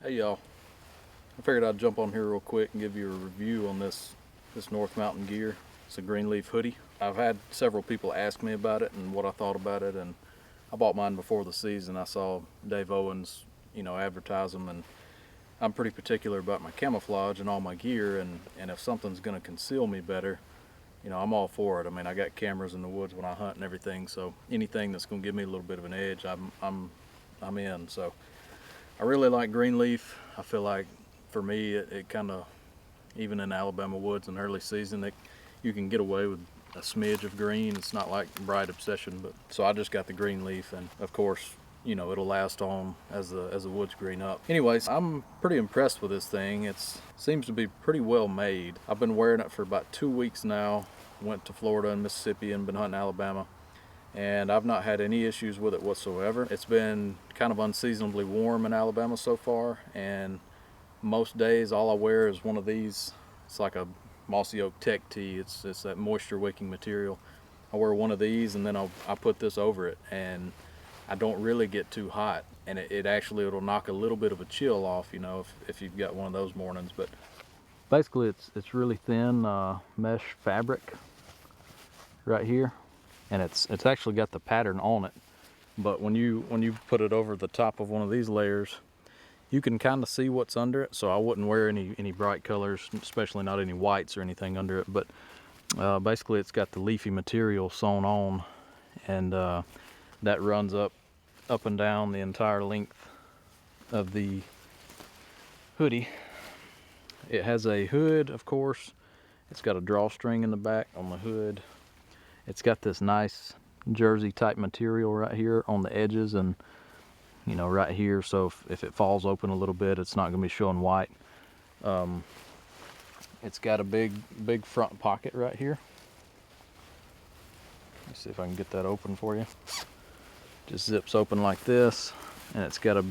Hey y'all, I figured I'd jump on here real quick and give you a review on this North Mountain gear. It's a Greenleaf hoodie. I've had several people ask me about it and what I thought about it, and I bought mine before the season. I saw Dave Owens, advertise them, and I'm pretty particular about my camouflage and all my gear, and if something's gonna conceal me better, I'm all for it. I mean, I got cameras in the woods when I hunt and everything, so anything that's gonna give me a little bit of an edge, I'm in. So I really like Greenleaf. I feel like for me, it kind of, even in Alabama woods in early season, you can get away with a smidge of green. It's not like bright obsession, but so I just got the Greenleaf, and of course, it'll last on as the woods green up. Anyways, I'm pretty impressed with this thing. It seems to be pretty well made. I've been wearing it for about 2 weeks now. Went to Florida and Mississippi and been hunting Alabama, and I've not had any issues with it whatsoever. It's been kind of unseasonably warm in Alabama so far, and most days all I wear is one of these. It's like a Mossy Oak Tech tee. It's that moisture wicking material. I wear one of these, and then I put this over it, and I don't really get too hot, and it'll knock a little bit of a chill off, if you've got one of those mornings. But basically it's really thin mesh fabric right here, and it's actually got the pattern on it, but when you put it over the top of one of these layers, you can kind of see what's under it. So I wouldn't wear any bright colors, especially not any whites or anything under it. But basically it's got the leafy material sewn on, and that runs up and down the entire length of the hoodie. It has a hood, of course. It's got a drawstring in the back on the hood. It's got this nice jersey type material right here on the edges, and right here, so if it falls open a little bit, it's not going to be showing white. It's got a big front pocket right here. Let's see if I can get that open for you. Just zips open like this, and it's got a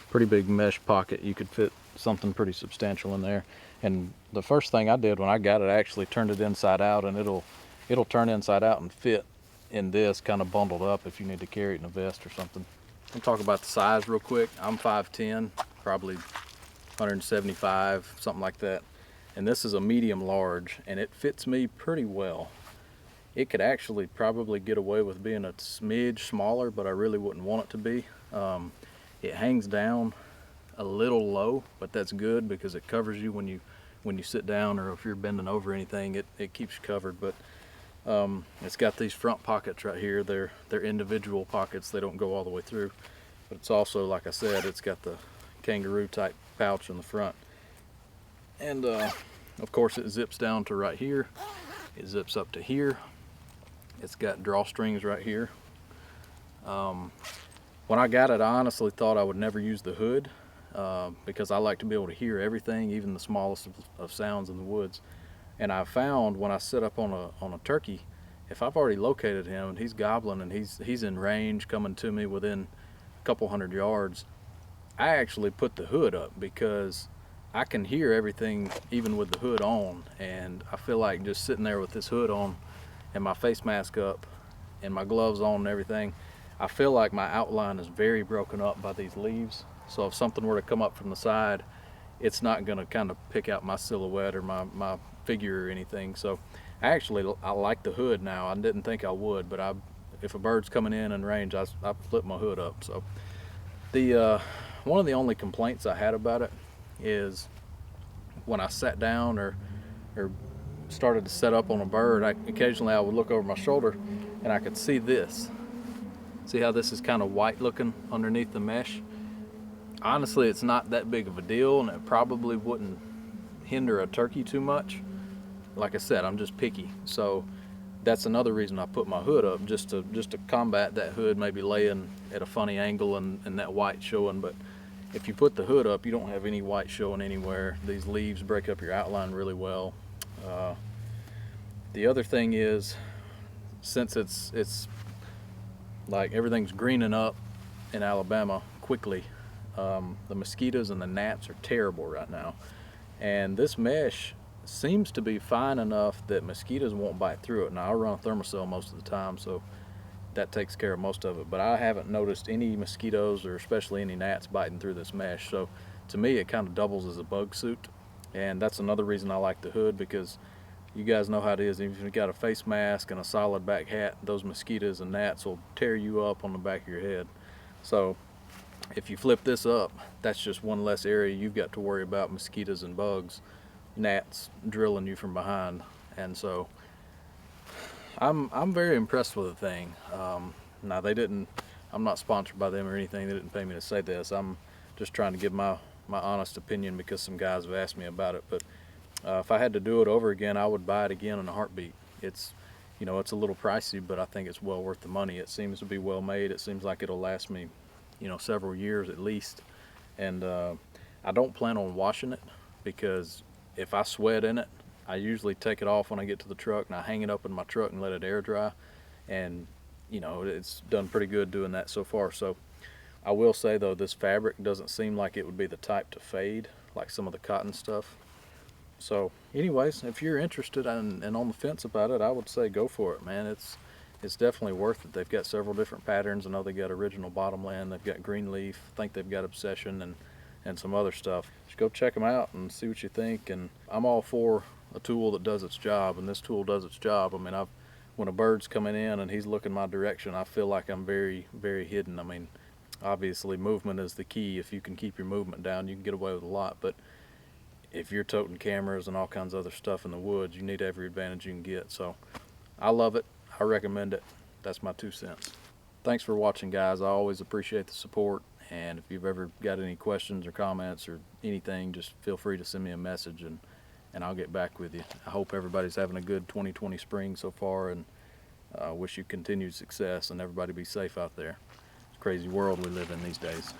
pretty big mesh pocket. You could fit something pretty substantial in there. And the first thing I did when I got it, I actually turned it inside out, and it'll turn inside out and fit in this kind of bundled up if you need to carry it in a vest or something. I'll talk about the size real quick. I'm 5'10", probably 175, something like that. And this is a medium large, and it fits me pretty well. It could actually probably get away with being a smidge smaller, but I really wouldn't want it to be. It hangs down a little low, but that's good because it covers you when you sit down, or if you're bending over anything, it keeps you covered. But it's got these front pockets right here. They're individual pockets. They don't go all the way through, but it's also, like I said, it's got the kangaroo type pouch in the front, and of course it zips down to right here. It zips up to here. It's got drawstrings right here. When I got it, I honestly thought I would never use the hood because I like to be able to hear everything, even the smallest of sounds in the woods. And I found when I sit up on a turkey, if I've already located him and he's gobbling and he's in range coming to me within a couple hundred yards, I actually put the hood up because I can hear everything even with the hood on. And I feel like just sitting there with this hood on and my face mask up and my gloves on and everything, I feel like my outline is very broken up by these leaves. So if something were to come up from the side, it's not going to kind of pick out my silhouette or my figure or anything. So I like the hood now. I didn't think I would, but if a bird's coming in range, I flip my hood up. So one of the only complaints I had about it is when I sat down or started to set up on a bird, occasionally I would look over my shoulder and I could see this. See how this is kind of white looking underneath the mesh? Honestly, it's not that big of a deal, and it probably wouldn't hinder a turkey too much. Like I said, I'm just picky, so that's another reason I put my hood up, just to combat that hood maybe laying at a funny angle and that white showing. But if you put the hood up, you don't have any white showing anywhere. These leaves break up your outline really well. The other thing is, since it's like everything's greening up in Alabama quickly, the mosquitoes and the gnats are terrible right now, and this mesh seems to be fine enough that mosquitoes won't bite through it. Now I run a thermocell most of the time, so that takes care of most of it. But I haven't noticed any mosquitoes or especially any gnats biting through this mesh. So to me, it kind of doubles as a bug suit. And that's another reason I like the hood, because you guys know how it is. If you've got a face mask and a solid back hat, those mosquitoes and gnats will tear you up on the back of your head. So if you flip this up, that's just one less area you've got to worry about mosquitoes and bugs, gnats drilling you from behind. And so I'm very impressed with the thing. Now I'm not sponsored by them or anything. They didn't pay me to say this. I'm just trying to give my honest opinion because some guys have asked me about it. But if I had to do it over again, I would buy it again in a heartbeat. It's, you know, it's a little pricey, but I think it's well worth the money. It seems to be well made. It seems like it'll last me, you know, several years at least. And I don't plan on washing it, because if I sweat in it, I usually take it off when I get to the truck and I hang it up in my truck and let it air dry. And, you know, it's done pretty good doing that so far. So I will say though, this fabric doesn't seem like it would be the type to fade like some of the cotton stuff. So anyways, if you're interested and on the fence about it, I would say go for it, man. It's definitely worth it. They've got several different patterns. I know they got original bottomland, they've got Greenleaf, I think they've got Obsession and some other stuff. Just go check them out and see what you think. And I'm all for a tool that does its job, and this tool does its job. I mean, when a bird's coming in and he's looking my direction, I feel like I'm very, very hidden. I mean, obviously movement is the key. If you can keep your movement down, you can get away with a lot. But if you're toting cameras and all kinds of other stuff in the woods, you need every advantage you can get. So I love it. I recommend it. That's my 2 cents. Thanks for watching, guys. I always appreciate the support. And if you've ever got any questions or comments or anything, just feel free to send me a message and I'll get back with you. I hope everybody's having a good 2020 spring so far, and wish you continued success and everybody be safe out there. It's a crazy world we live in these days.